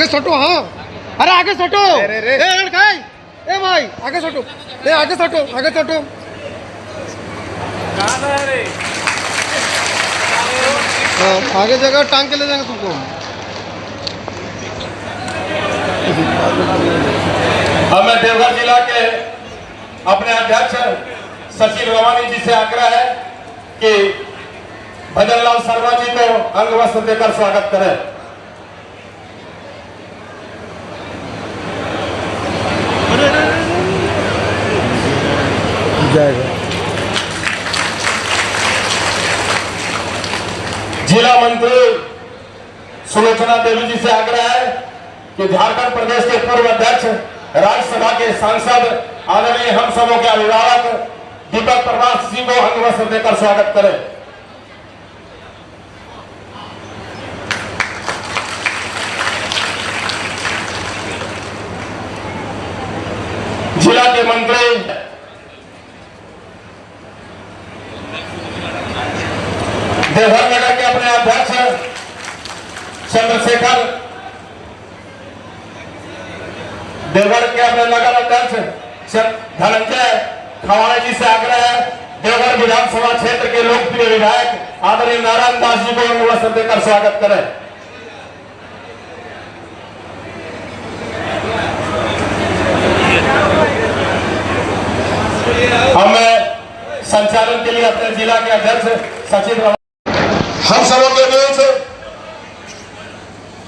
आगे सटो। हाँ अरे आगे सटो। ए भाई आगे सटो। आगे सटो आगे सटो। हाँ आगे जगह टांग के ले जाएंगे तुमको। हमें देवघर जिला के अपने अध्यक्ष सचिन रवानी जी से आग्रह है कि भजनलाल शर्मा जी को अंग वस्त्र देकर स्वागत करें। जिला मंत्री सुलोचना देवी जी से आग्रह है कि झारखंड प्रदेश के पूर्व अध्यक्ष, राज्यसभा के सांसद, आदरणीय हम सबों के अभिभावक दीपक प्रभास जी को अंग वस्त्र देकर स्वागत करें। जिला के मंत्री देवघर नगर के अपने अध्यक्ष चंद्रशेखर, देवघर के अपने नगर अध्यक्ष धनंजय खवाड़े जी से आग्रह है देवघर विधानसभा क्षेत्र के लोकप्रिय विधायक आदरणीय नारायण दास जी को अंग वस्त्र देकर स्वागत करें। हमें संचालन के लिए अपने जिला के अध्यक्ष सचिन हम सबों के बीच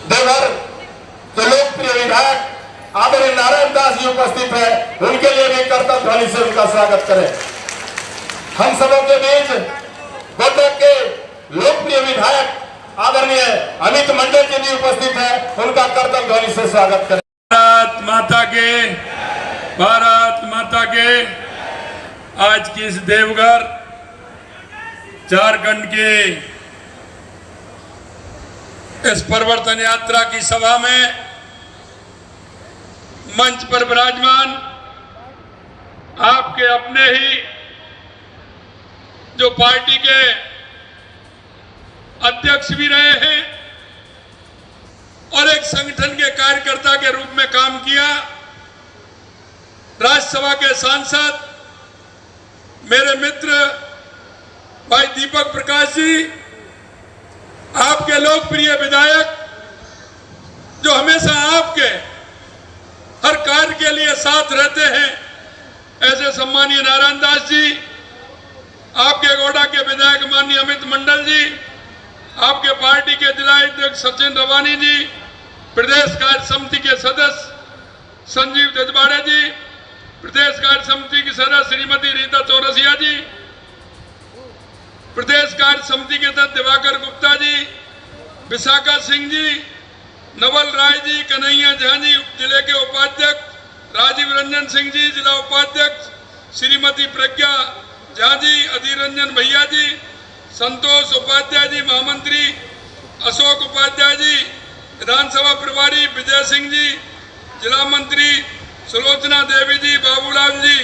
देवघर के लोकप्रिय विधायक आदरणीय नारायण दास जी उपस्थित है, उनके लिए भी कर्तव्य ध्वनि से उनका स्वागत करें। हम सबों के बीच गोड्डा के लोकप्रिय विधायक आदरणीय अमित मंडल जी भी उपस्थित है, उनका कर्तव्य ध्वनि से स्वागत करें। भारत माता के, भारत माता के। आज की इस देवघर झारखंड के इस परिवर्तन यात्रा की सभा में मंच पर विराजमान आपके अपने ही जो पार्टी के अध्यक्ष भी रहे हैं और एक संगठन के कार्यकर्ता के रूप में काम किया, राज्यसभा के सांसद मेरे मित्र भाई दीपक प्रकाश जी, आपके लोकप्रिय विधायक जो हमेशा आपके हर कार्य के लिए साथ रहते हैं, ऐसे सम्मानीय नारायण दास जी, आपके गोड्डा के विधायक माननीय अमित मंडल जी, आपके पार्टी के जिला अध्यक्ष सचिन रवानी जी, प्रदेश कार्य समिति के सदस्य संजीव जजवाड़े जी, प्रदेश कार्य समिति की सदस्य श्रीमती रीता चौरसिया जी, प्रदेश कार्य समिति के सदस्य दिवाकर गुप्ता जी, विशाखा सिंह जी, नवल राय जी, कन्हैया झा जी जिले के उपाध्यक्ष, राजीव रंजन सिंह जी जिला उपाध्यक्ष, श्रीमती प्रज्ञा झा जी, अधीर रंजन भैया जी, संतोष उपाध्याय जी महामंत्री, अशोक उपाध्याय जी, विधानसभा प्रभारी विजय सिंह जी, जिला मंत्री सुलोचना देवी जी, बाबूलाल जी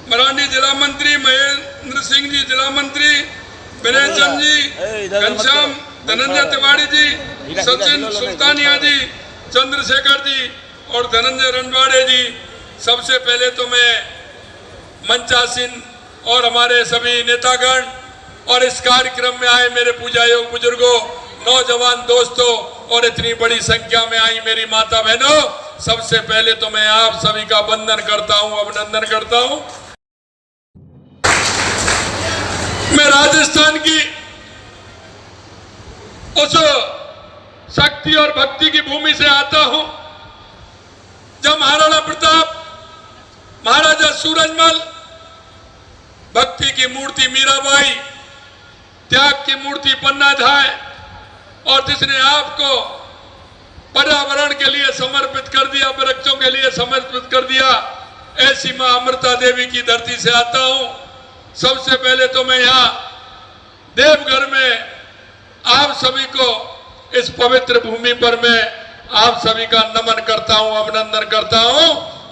मरानी जिला मंत्री, महेंद्र सिंह जी जिला मंत्री, विनय चंद जी, घनश्याम धनंजय तिवारी जी, सचिन सुल्तानिया जी, चंद्रशेखर जी और धनंजय रनवाड़े जी। सबसे पहले तो मैं मंचासीन और हमारे सभी नेतागण और इस कार्यक्रम में आए मेरे पूजा योग बुजुर्गों, नौजवान दोस्तों और इतनी बड़ी संख्या में आई मेरी माता बहनों, सबसे पहले तो मैं आप सभी का वंदन करता हूं, अभिनंदन करता हूं। मैं राजस्थान की उस शक्ति और भक्ति की भूमि से आता हूं जब महाराणा प्रताप, महाराजा सूरजमल, भक्ति की मूर्ति मीराबाई, त्याग की मूर्ति पन्ना झाए और जिसने आपको पर्यावरण के लिए समर्पित कर दिया, वृक्षों के लिए समर्पित कर दिया, ऐसी मां अमृता देवी की धरती से आता हूं। सबसे पहले तो मैं यहाँ देवघर में आप सभी को इस पवित्र भूमि पर मैं आप सभी का नमन करता हूं, अभिनंदन करता हूं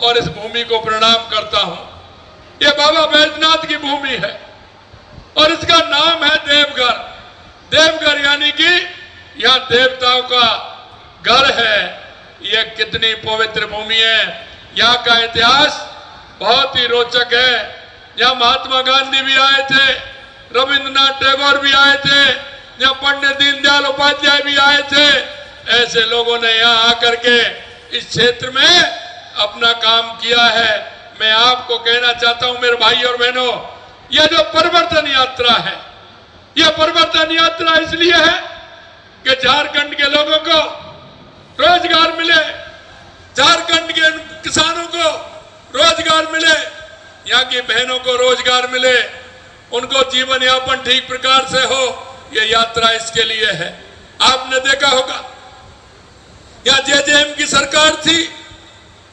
और इस भूमि को प्रणाम करता हूं। ये बाबा बैजनाथ की भूमि है और इसका नाम है देवघर। देवघर यानी कि यहाँ देवताओं का घर है। यह कितनी पवित्र भूमि है। यहाँ का इतिहास बहुत ही रोचक है। यहाँ महात्मा गांधी भी आए थे, रविंद्रनाथ टैगोर भी आए थे, यहाँ पंडित दीनदयाल उपाध्याय भी आए थे। ऐसे लोगों ने यहाँ आकर के इस क्षेत्र में अपना काम किया है। मैं आपको कहना चाहता हूं मेरे भाई और बहनों, यह जो परिवर्तन यात्रा है, यह परिवर्तन यात्रा इसलिए है कि झारखंड के लोगों को रोजगार मिले, झारखंड के किसानों को रोजगार मिले, यहाँ की बहनों को रोजगार मिले, उनको जीवन यापन ठीक प्रकार से हो। यह यात्रा इसके लिए है। आपने देखा होगा यहाँ जेजेएम की सरकार थी।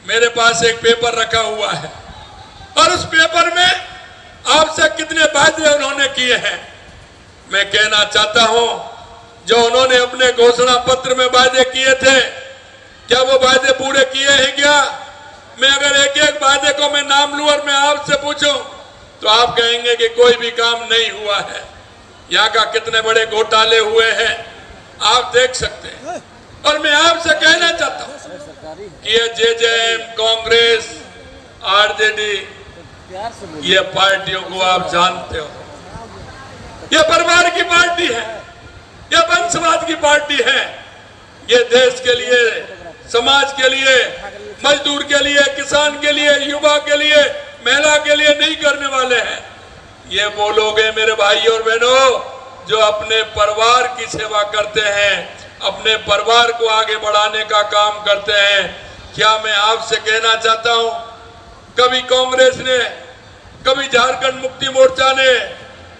मेरे पास एक पेपर रखा हुआ है और उस पेपर में आपसे कितने वादे उन्होंने किए हैं। मैं कहना चाहता हूं, जो उन्होंने अपने घोषणा पत्र में वादे किए थे, क्या वो वादे पूरे किए हैं क्या? मैं अगर एक एक वादे को मैं नाम लूं और मैं आपसे पूछूं तो आप कहेंगे कि कोई भी काम नहीं हुआ है। यहाँ का कितने बड़े घोटाले हुए हैं आप देख सकते हैं। और मैं आपसे कहना चाहता हूं कि ये जेजेएम, कांग्रेस, आरजेडी, ये पार्टियों को आप जानते हो, ये परिवार की पार्टी है, ये वंशवाद की पार्टी है। ये देश के लिए, समाज के लिए, मजदूर के लिए, किसान के लिए, युवा के लिए, महिला के लिए नहीं करने वाले हैं। ये वो लोग हैं मेरे भाई और बहनों जो अपने परिवार की सेवा करते हैं, अपने परिवार को आगे बढ़ाने का काम करते हैं। क्या मैं आपसे कहना चाहता हूं, कभी कांग्रेस ने, कभी झारखंड मुक्ति मोर्चा ने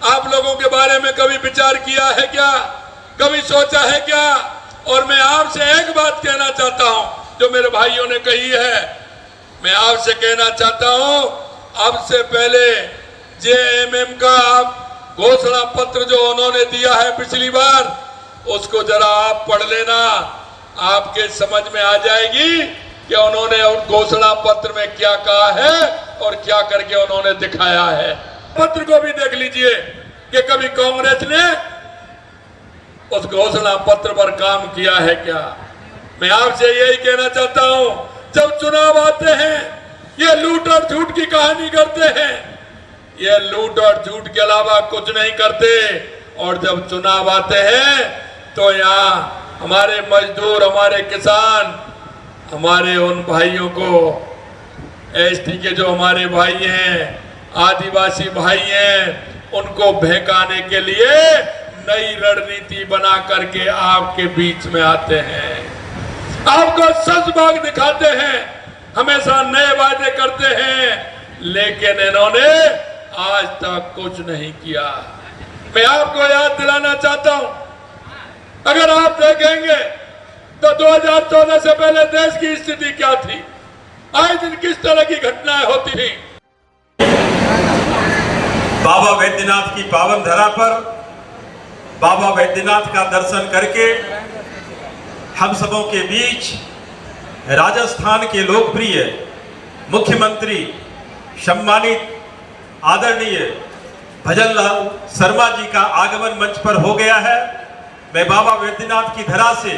आप लोगों के बारे में कभी विचार किया है क्या? कभी सोचा है क्या? और मैं आपसे एक बात कहना चाहता हूं जो मेरे भाइयों ने कही है। मैं आपसे कहना चाहता हूं, अब से पहले जेएमएम का घोषणा पत्र जो उन्होंने दिया है पिछली बार, उसको जरा आप पढ़ लेना। आपके समझ में आ जाएगी कि उन्होंने उस घोषणा पत्र में क्या कहा है और क्या करके उन्होंने दिखाया है। पत्र को भी देख लीजिए कि कभी कांग्रेस ने उस घोषणा पत्र पर काम किया है क्या। मैं आपसे यही कहना चाहता हूं, जब चुनाव आते हैं ये लूट और झूठ की कहानी करते हैं, ये लूट और झूठ के अलावा कुछ नहीं करते। और जब चुनाव आते हैं तो यहाँ हमारे मजदूर, हमारे किसान, हमारे उन भाइयों को, एसटी के जो हमारे भाई हैं, आदिवासी भाई हैं, उनको बहकाने के लिए नई रणनीति बना करके आपके बीच में आते हैं, आपको सच बात दिखाते हैं, हमेशा नए वादे करते हैं, लेकिन इन्होंने आज तक कुछ नहीं किया। मैं आपको याद दिलाना चाहता हूं, अगर आप देखेंगे तो 2014 से पहले देश की स्थिति क्या थी, आए दिन किस तरह की घटनाएं होती थी। बाबा वैद्यनाथ की पावन धरा पर बाबा वैद्यनाथ का दर्शन करके हम सबों के बीच राजस्थान के लोकप्रिय मुख्यमंत्री सम्मानित आदरणीय भजनलाल शर्मा जी का आगमन मंच पर हो गया है। मैं बाबा वैद्यनाथ की धरा से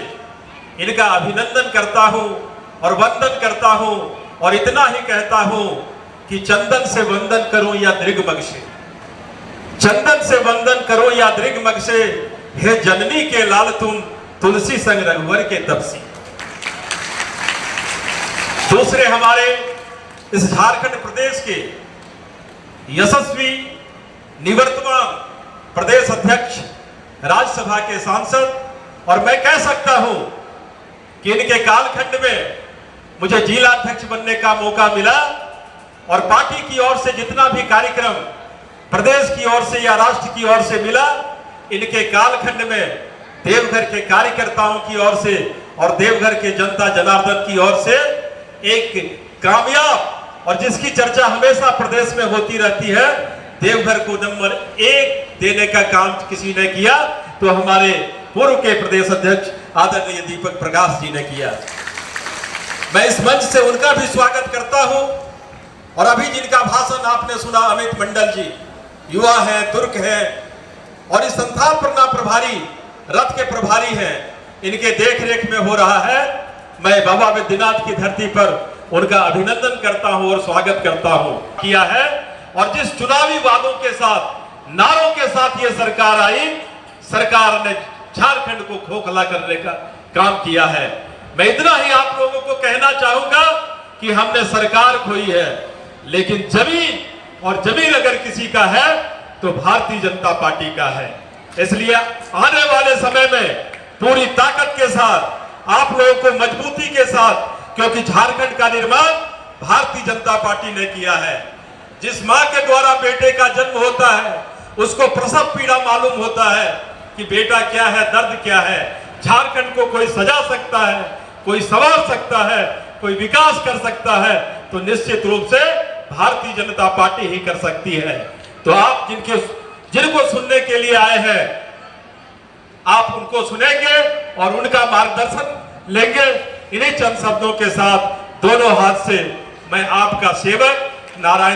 इनका अभिनंदन करता हूं और वंदन करता हूं और इतना ही कहता हूं कि चंदन से वंदन करो या दृगमग से, चंदन से वंदन करो या दृगमग से, हे जननी के लाल तुम तुलसी संग रघुवर के तपसी। दूसरे हमारे इस झारखंड प्रदेश के यशस्वी निवर्तमान प्रदेश अध्यक्ष, राज्यसभा के सांसद, और मैं कह सकता हूं कि इनके कालखंड में मुझे जिला अध्यक्ष बनने का मौका मिला और पार्टी की ओर से जितना भी कार्यक्रम प्रदेश की ओर से या राष्ट्र की ओर से मिला, इनके कालखंड में देवघर के कार्यकर्ताओं की ओर से और देवघर के जनता जनार्दन की ओर से एक कामयाब और जिसकी चर्चा हमेशा प्रदेश में होती रहती है, देवघर को नंबर 1 देने का काम किसी ने किया तो हमारे पूर्व के प्रदेश अध्यक्ष आदरणीय दीपक प्रकाश जी ने किया। मैं इस मंच से उनका भी स्वागत करता हूं। और अभी जिनका भाषण आपने सुना, अमित मंडल जी युवा हैं, तुर्क हैं और इस संथाल प्रना प्रभारी, रथ के प्रभारी हैं, इनके देखरेख में हो रहा है। मैं बाबा बैद्यनाथ की धरती पर उनका अभिनंदन करता हूं और स्वागत करता हूं किया है। और जिस चुनावी वादों के साथ, नारों के साथ ये सरकार आई, सरकार ने झारखंड को खोखला करने का काम किया है। मैं इतना ही आप लोगों को कहना चाहूंगा कि हमने सरकार खोई है, लेकिन जमीन और जमीन अगर किसी का है तो भारतीय जनता पार्टी का है। इसलिए आने वाले समय में पूरी ताकत के साथ, आप लोगों को मजबूती के साथ, क्योंकि झारखंड का निर्माण भारतीय जनता पार्टी ने किया है। जिस मां के द्वारा बेटे का जन्म होता है उसको प्रसव पीड़ा मालूम होता है कि बेटा क्या है, दर्द क्या है। झारखंड को कोई सजा सकता है, कोई संवार सकता है, कोई विकास कर सकता है, तो निश्चित रूप से भारतीय जनता पार्टी ही कर सकती है। तो आप जिनको सुनने के लिए आए हैं, आप उनको सुनेंगे और उनका मार्गदर्शन लेंगे। इन्हीं चंद शब्दों के साथ दोनों हाथ से मैं आपका सेवक नारायण